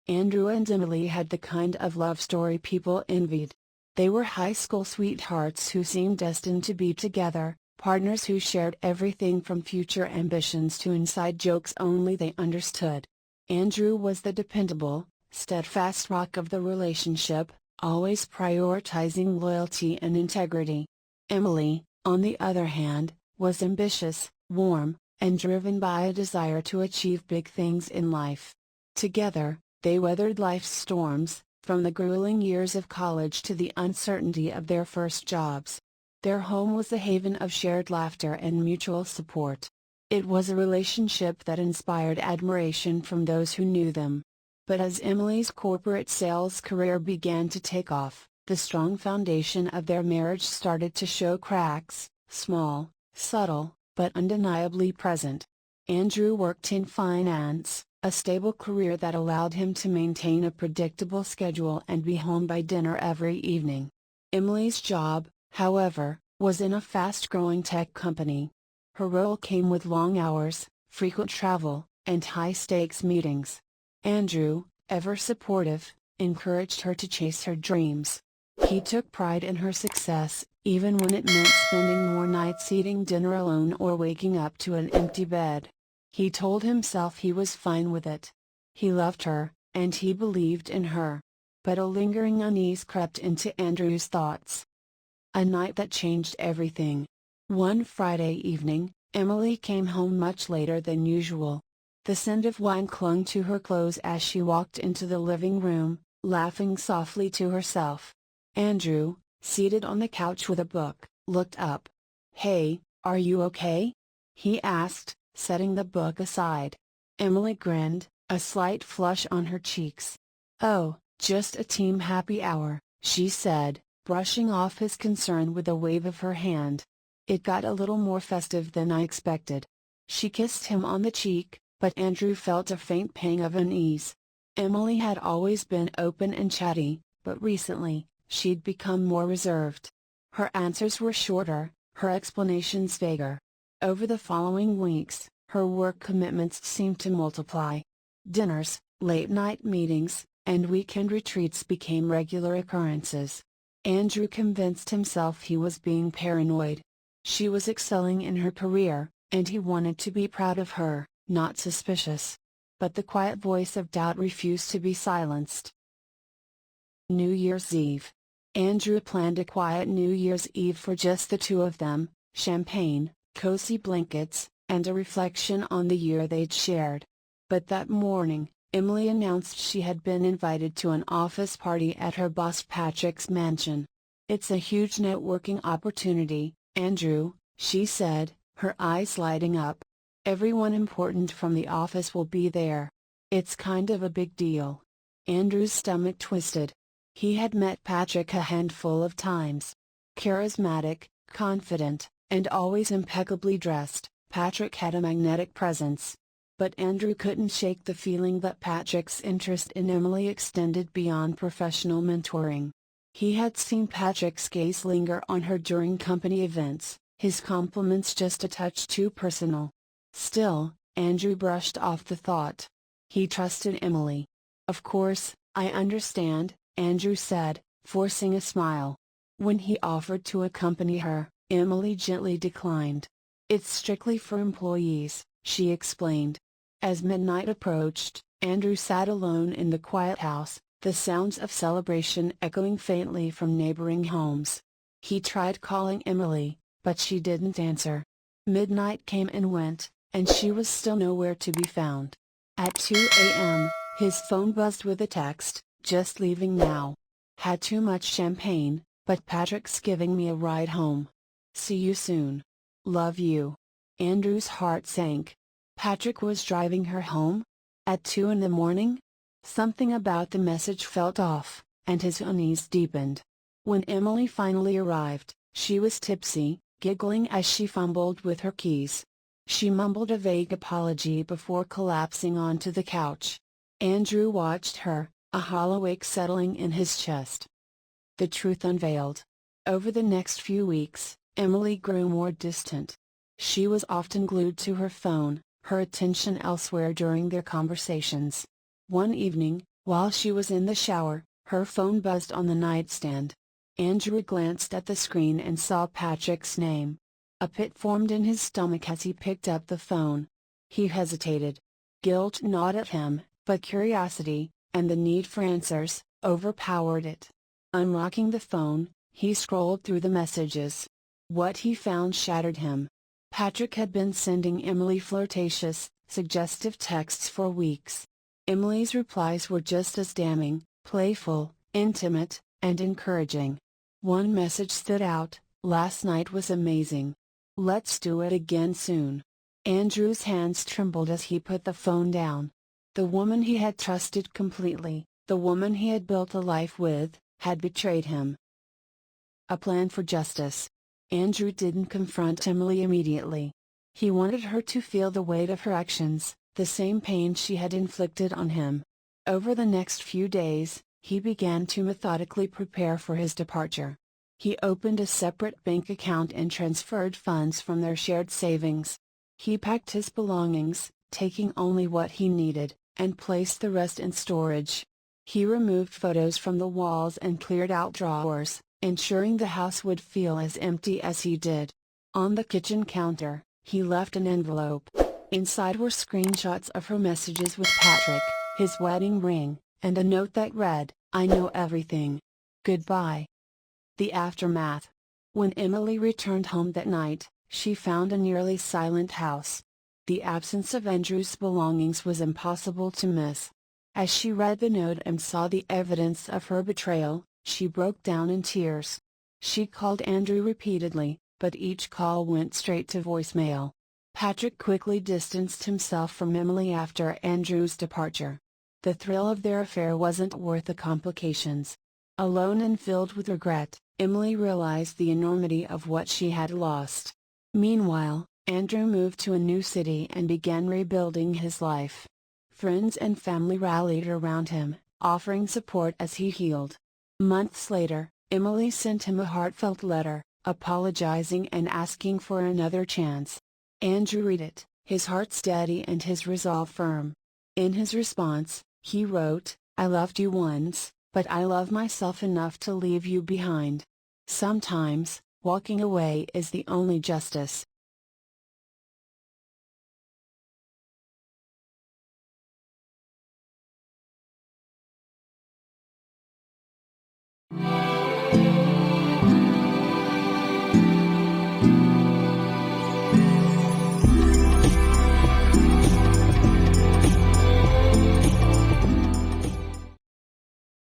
Andrew and Emily had the kind of love story people envied. They were high school sweethearts who seemed destined to be together, partners who shared everything from future ambitions to inside jokes only they understood. Andrew was the dependable, steadfast rock of the relationship, always prioritizing loyalty and integrity. Emily, on the other hand, was ambitious, warm, and driven by a desire to achieve big things in life. Together, they weathered life's storms, from the grueling years of college to the uncertainty of their first jobs. Their home was a haven of shared laughter and mutual support. It was a relationship that inspired admiration from those who knew them. But as Emily's corporate sales career began to take off, the strong foundation of their marriage started to show cracks, small, subtle, but undeniably present. Andrew worked in finance, a stable career that allowed him to maintain a predictable schedule and be home by dinner every evening. Emily's job, however, was in a fast-growing tech company. Her role came with long hours, frequent travel, and high-stakes meetings. Andrew, ever supportive, encouraged her to chase her dreams. He took pride in her success, even when it meant spending more nights eating dinner alone or waking up to an empty bed. He told himself he was fine with it. He loved her, and he believed in her. But a lingering unease crept into Andrew's thoughts. A night that changed everything. One Friday evening, Emily came home much later than usual. The scent of wine clung to her clothes as she walked into the living room, laughing softly to herself. Andrew, seated on the couch with a book, looked up. "Hey, are you okay?" he asked, setting the book aside. Emily grinned, a slight flush on her cheeks. "Oh, just a team happy hour," she said, brushing off his concern with a wave of her hand. "It got a little more festive than I expected." She kissed him on the cheek, but Andrew felt a faint pang of unease. Emily had always been open and chatty, but recently, she'd become more reserved. Her answers were shorter, her explanations vaguer. Over the following weeks, her work commitments seemed to multiply. Dinners, late-night meetings, and weekend retreats became regular occurrences. Andrew convinced himself he was being paranoid. She was excelling in her career, and he wanted to be proud of her, not suspicious. But the quiet voice of doubt refused to be silenced. New Year's Eve. Andrew planned a quiet New Year's Eve for just the two of them, champagne, cozy blankets, and a reflection on the year they'd shared. But that morning, Emily announced she had been invited to an office party at her boss Patrick's mansion. "It's a huge networking opportunity, Andrew," she said, her eyes lighting up. "Everyone important from the office will be there. It's kind of a big deal." Andrew's stomach twisted. He had met Patrick a handful of times. Charismatic, confident, and always impeccably dressed, Patrick had a magnetic presence. But Andrew couldn't shake the feeling that Patrick's interest in Emily extended beyond professional mentoring. He had seen Patrick's gaze linger on her during company events, his compliments just a touch too personal. Still, Andrew brushed off the thought. He trusted Emily. "Of course, I understand," Andrew said, forcing a smile. When he offered to accompany her, Emily gently declined. "It's strictly for employees," she explained. As midnight approached, Andrew sat alone in the quiet house, the sounds of celebration echoing faintly from neighboring homes. He tried calling Emily, but she didn't answer. Midnight came and went, and she was still nowhere to be found. At 2 a.m., his phone buzzed with a text, "Just leaving now. Had too much champagne, but Patrick's giving me a ride home. See you soon. Love you." Andrew's heart sank. Patrick was driving her home? At 2 in the morning? Something about the message felt off, and his unease deepened. When Emily finally arrived, she was tipsy, giggling as she fumbled with her keys. She mumbled a vague apology before collapsing onto the couch. Andrew watched her, a hollow ache settling in his chest. The truth unveiled. Over the next few weeks, Emily grew more distant. She was often glued to her phone, her attention elsewhere during their conversations. One evening, While she was in the shower, her phone buzzed on the nightstand. Andrew glanced at the screen and saw Patrick's name. A pit formed in his stomach as he picked up the phone. He hesitated. Guilt gnawed at him, but curiosity, and the need for answers, overpowered it. Unlocking the phone, he scrolled through the messages. What he found shattered him. Patrick had been sending Emily flirtatious, suggestive texts for weeks. Emily's replies were just as damning, playful, intimate, and encouraging. One message stood out: "Last night was amazing. Let's do it again soon." Andrew's hands trembled as he put the phone down. The woman he had trusted completely, the woman he had built a life with, had betrayed him. A plan for justice. Andrew didn't confront Emily immediately. He wanted her to feel the weight of her actions, the same pain she had inflicted on him. Over the next few days, he began to methodically prepare for his departure. He opened a separate bank account and transferred funds from their shared savings. He packed his belongings, taking only what he needed, and placed the rest in storage. He removed photos from the walls and cleared out drawers, ensuring the house would feel as empty as he did. On the kitchen counter, he left an envelope. Inside were screenshots of her messages with Patrick, his wedding ring, and a note that read, "I know everything. Goodbye." The aftermath. When Emily returned home that night, she found a nearly silent house. The absence of Andrew's belongings was impossible to miss. As she read the note and saw the evidence of her betrayal, she broke down in tears. She called Andrew repeatedly, but each call went straight to voicemail. Patrick quickly distanced himself from Emily after Andrew's departure. The thrill of their affair wasn't worth the complications. Alone and filled with regret, Emily realized the enormity of what she had lost. Meanwhile, Andrew moved to a new city and began rebuilding his life. Friends and family rallied around him, offering support as he healed. Months later, Emily sent him a heartfelt letter, apologizing and asking for another chance. Andrew read it, his heart steady and his resolve firm. In his response, he wrote, "I loved you once, but I love myself enough to leave you behind. Sometimes, walking away is the only justice."